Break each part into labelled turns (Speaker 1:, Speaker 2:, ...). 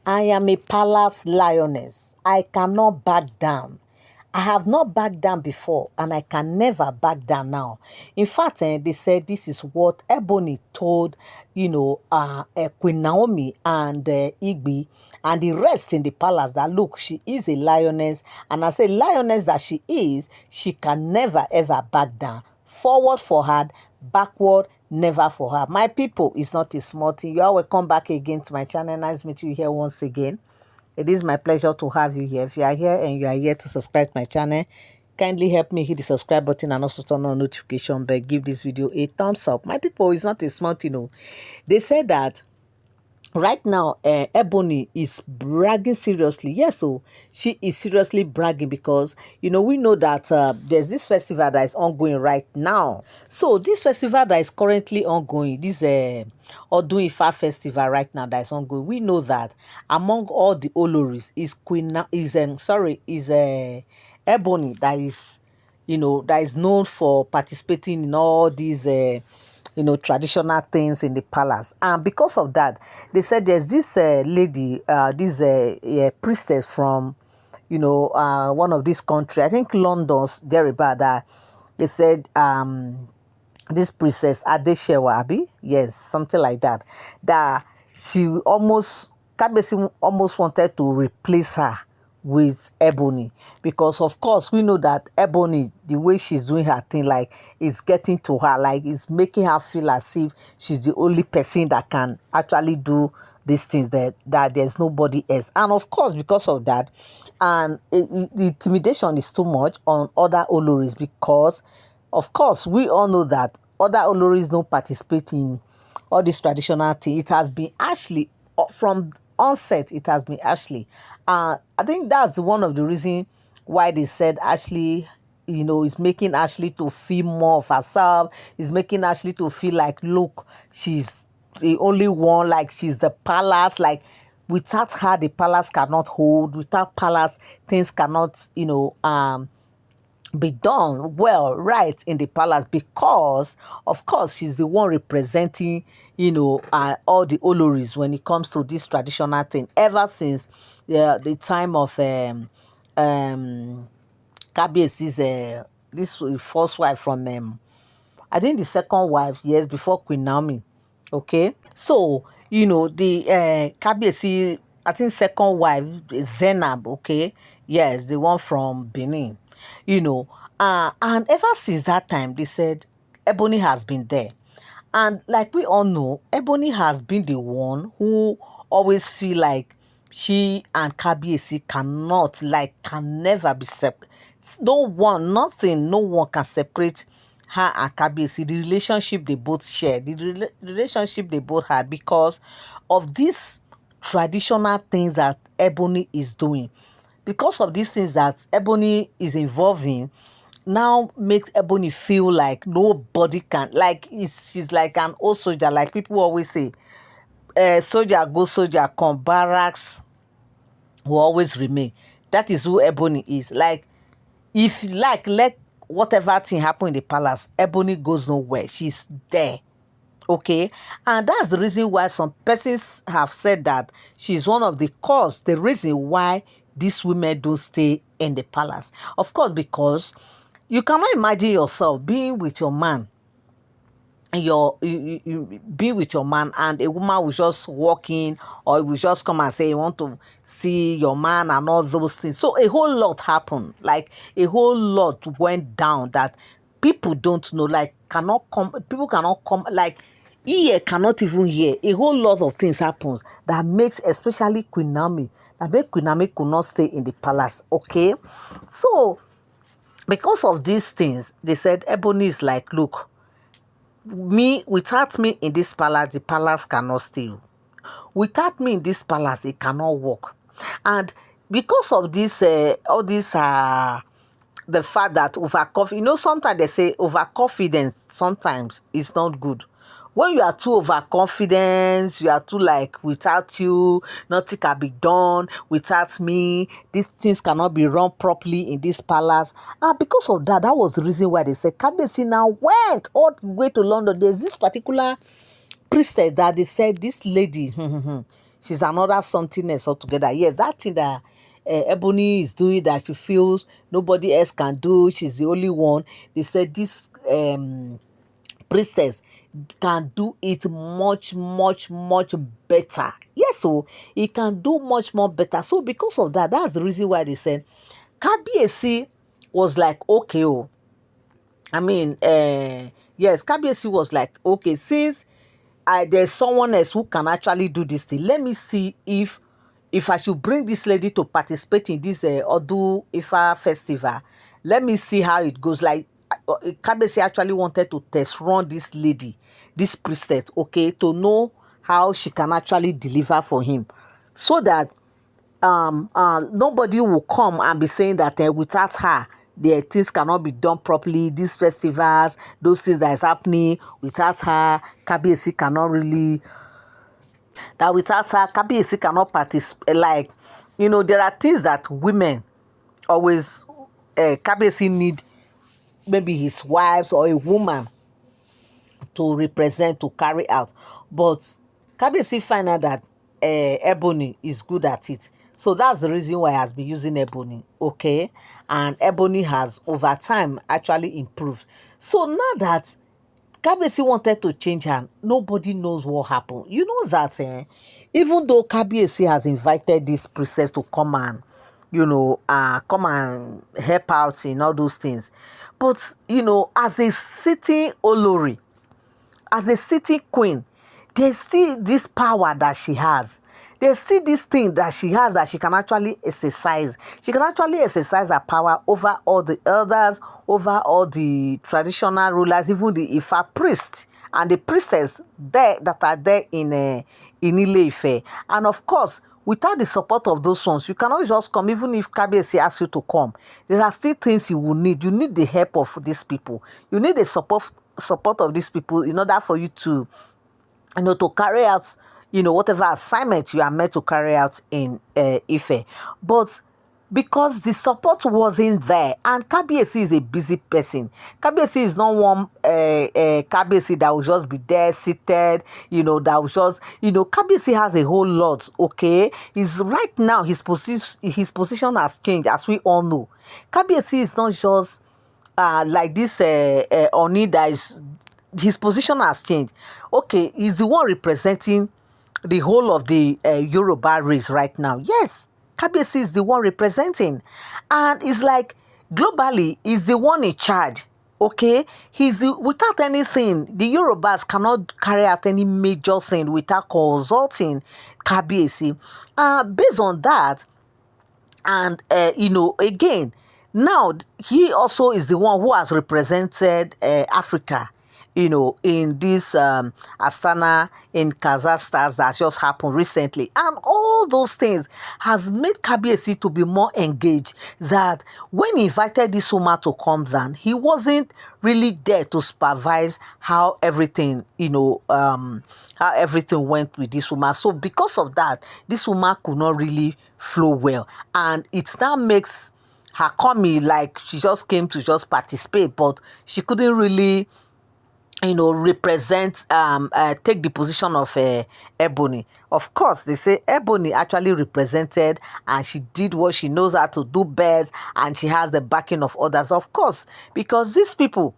Speaker 1: I am a palace lioness. I cannot back down. I have not backed down before and I can never back down now. In fact, they said this is what Ebony told, Queen Naomi and Igby and the rest in the palace that look, she is a lioness. And as a lioness that she is, she can never ever back down. Forward for her, backward never for her. My people, it's not a small thing. You are welcome back again to my channel. Nice to meet you here once again. It is my pleasure to have you here. If you are here and you are here to subscribe to my channel, kindly help me hit the subscribe button and also turn on notification bell. Give this video a thumbs up. My people, it's not a small thing, you know. They said that right now, Ebony is bragging seriously. Yes, so she is seriously bragging because, we know that there's this festival that is ongoing right now. So this festival that is currently ongoing, this Odun Ifa festival right now that is ongoing, we know that among all the Oloris is Ebony that is, that is known for participating in all these traditional things in the palace. And because of that, they said there's this lady, this priestess from, one of these countries, I think London's thereabout, that they said this princess Adeshewa, Abi, yes, something like that, that Kabiesi almost wanted to replace her with Ebony, because of course we know that Ebony, the way she's doing her thing, like, it's getting to her, like it's making her feel as if she's the only person that can actually do these things, that there's nobody else. And of course, because of that, and the intimidation is too much on other Oloris, because of course we all know that other Oloris don't participate in all this traditional thing. It has been Ashley from onset. It has been Ashley. I think that's one of the reasons why they said Ashley, is making Ashley to feel more of herself. Is making Ashley to feel like, look, she's the only one, like she's the palace. Like, without her, the palace cannot hold. Without palace, things cannot, be done well, right, in the palace, because of course she's the one representing all the Oloris when it comes to this traditional thing, ever since the time of Kabiesi's this first wife from I think the second wife, yes, before Queen Naomi. Okay, so the Kabiesi, I think second wife is Zainab. Okay, yes, the one from Benin. And ever since that time, they said Ebony has been there. And like we all know, Ebony has been the one who always feel like she and Kabiesi can never be separate. No one can separate her and Kabiesi. The relationship they both share, the relationship they both had, because of these traditional things that Ebony is doing. Because of these things that Ebony is involved in, now makes Ebony feel like nobody can, like, she's like an old soldier. Like people always say, soldier go, soldier come, barracks will always remain. That is who Ebony is. Like, if let whatever thing happen in the palace, Ebony goes nowhere. She's there. Okay, and that's the reason why some persons have said that she's one of the reason why these women don't stay in the palace. Of course, because you cannot imagine yourself being with your man, and you be with your man, and a woman will just walk in, or will just come and say you want to see your man and all those things. So a whole lot happened, like a whole lot went down that people don't know, like people cannot come, like ear cannot even hear. A whole lot of things happens that makes, especially Queen Naomi, that make Queen Naomi could not stay in the palace. Okay, so because of these things, they said Ebony is like, look, without me in this palace, the palace cannot stay. Without me in this palace, it cannot work. And because of this, all this, the fact that overconfidence, sometimes they say overconfidence sometimes is not good. When you are too overconfident, you are too like, without you, nothing can be done. Without me, these things cannot be run properly in this palace. And because of that, that was the reason why they said Kabiesi now went all the way to London. There's this particular priestess that they said, this lady, she's another something else altogether. Yes, that thing that Ebony is doing that she feels nobody else can do, she's the only one. They said this priestess can do it much, much, much better. Yes, so it can do much more better. So because of that, that's the reason why they said Kabiesi was like, okay, oh, I mean, yes, Kabiesi was like, okay, since there's someone else who can actually do this thing, let me see if I should bring this lady to participate in this Odun Ifa festival. Let me see how it goes. Like, Kabiesi actually wanted to test run this lady, this priestess, okay, to know how she can actually deliver for him, so that nobody will come and be saying that without her the things cannot be done properly. These festivals, those things that is happening, without her Kabiesi cannot really, that without her Kabiesi cannot participate. Like, there are things that women always Kabiesi need, maybe his wives or a woman to represent, to carry out. But Kabiesi find out that Ebony is good at it. So that's the reason why he has been using Ebony, okay? And Ebony has, over time, actually improved. So now that Kabiesi wanted to change her, nobody knows what happened. You know that even though Kabiesi has invited this priestess to come and, come and help out in all those things. But, as a sitting Olori, as a city queen, there's still this power that she has. There's still this thing that she has that she can actually exercise. She can actually exercise her power over all the elders, over all the traditional rulers, even the Ifa priest and the priestess there that are there in Ile-Ife. And of course, without the support of those ones, you cannot just come. Even if Kabiesi asks you to come, there are still things you will need. You need the help of these people. You need the support of these people in order for you to, to carry out, whatever assignment you are meant to carry out in Ife. But because the support wasn't there, and Kabiesi is a busy person. Kabiesi is not one Kabiesi that will just be there seated, that will just, Kabiesi has a whole lot, okay? He's right now, his position has changed, as we all know. Kabiesi is not just like this Oni that is, his position has changed. Okay, he's the one representing the whole of the Yoruba race right now. Yes, Kabiesi is the one representing. And it's like, globally, he's the one in charge. Okay, without anything, the Yorubas cannot carry out any major thing without consulting Kabiesi. Based on that, and again, now he also is the one who has represented Africa, in this Astana in Kazakhstan that just happened recently. And all those things has made Kabiesi to be more engaged, that when he invited this woman to come down, he wasn't really there to supervise how everything, how everything went with this woman. So because of that, this woman could not really flow well. And it now makes her coming like she just came to just participate, but she couldn't really represent take the position of Ebony. Of course, they say Ebony actually represented and she did what she knows how to do best, and she has the backing of others, of course, because these people,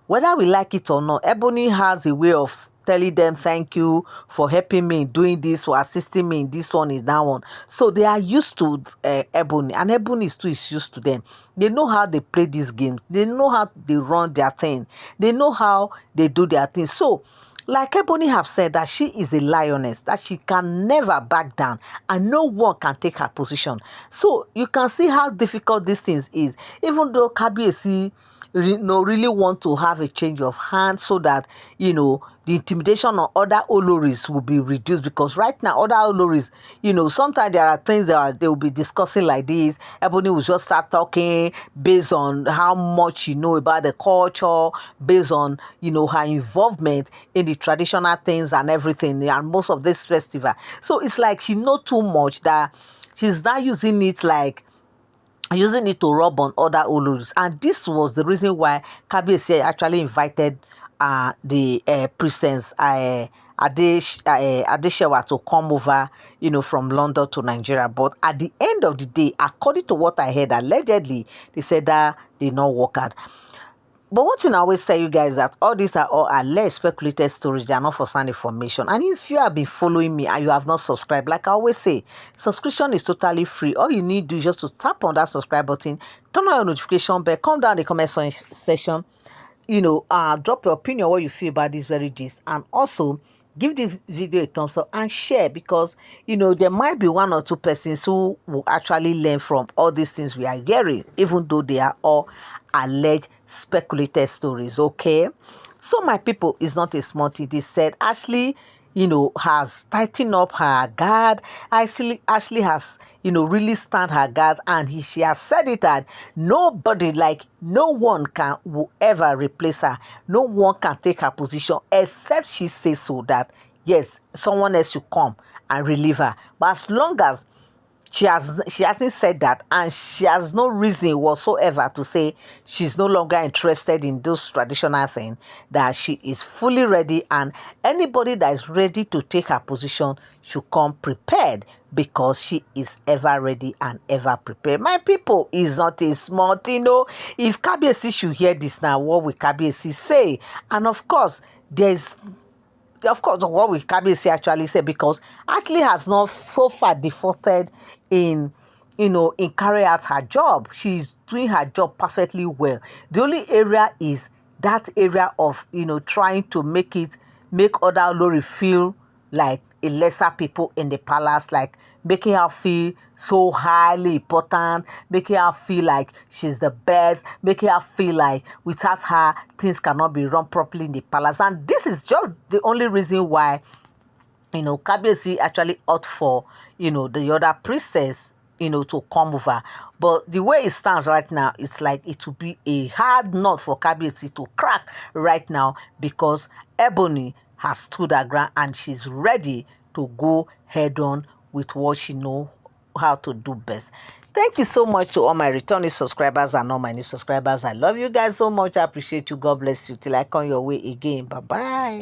Speaker 1: whether we like it or not, Ebony has a way of telling them thank you for helping me in doing this, for assisting me in this one, is that one. So they are used to Ebony, and Ebony too is used to them. They know how they play these games. They know how they run their thing. They know how they do their thing. So, like Ebony have said, that she is a lioness, that she can never back down, and no one can take her position. So you can see how difficult these things is. Even though Kabiesi really want to have a change of hands, so that the intimidation on other Oloris will be reduced, because right now other Oloris, sometimes there are things that they will be discussing like this. Ebony will just start talking based on how much she know about the culture, based on her involvement in the traditional things and everything, and most of this festival. So it's like she know too much that she's not using it to rub on other Olus. And this was the reason why Kabiesi actually invited the princess Adeshewa to come over, from London to Nigeria. But at the end of the day, according to what I heard, allegedly, they said that did not work out. But one thing I always tell you guys that all these are all alleged speculated stories. They are not for sound information. And if you have been following me and you have not subscribed, like I always say, subscription is totally free. All you need to do is just to tap on that subscribe button, turn on your notification bell, come down in the comment section, drop your opinion, what you feel about this very gist, and also give this video a thumbs up and share, because there might be one or two persons who will actually learn from all these things we are hearing, even though they are all alleged speculated stories. Okay, so my people, is not a small thing. They said Ashley has tightened up her guard. Ashley has, really stand her guard, and she has said it that nobody, like no one will ever replace her. No one can take her position except she says so, that yes, someone else should come and relieve her. But as long as she hasn't said that, and she has no reason whatsoever to say she's no longer interested in those traditional things, that she is fully ready, and anybody that is ready to take her position should come prepared, because she is ever ready and ever prepared. My people, is not a small thing. If Kabiesi should hear this now, what will Kabiesi say? And of course, what will Kabiesi actually say? Because Ashley has not so far defaulted in carrying out her job. She's doing her job perfectly well. The only area is that area of trying to make other Olori feel like a lesser people in the palace, like making her feel so highly important, making her feel like she's the best, making her feel like without her things cannot be run properly in the palace. And this is just the only reason why Kabiesi actually ought for the other priestess to come over. But the way it stands right now, it's like it will be a hard nut for Kabiesi to crack right now, because Ebony has stood her ground and she's ready to go head on with what she knows how to do best. Thank you so much to all my returning subscribers and all my new subscribers. I love you guys so much. I appreciate you. God bless you. Till I come your way again. Bye-bye.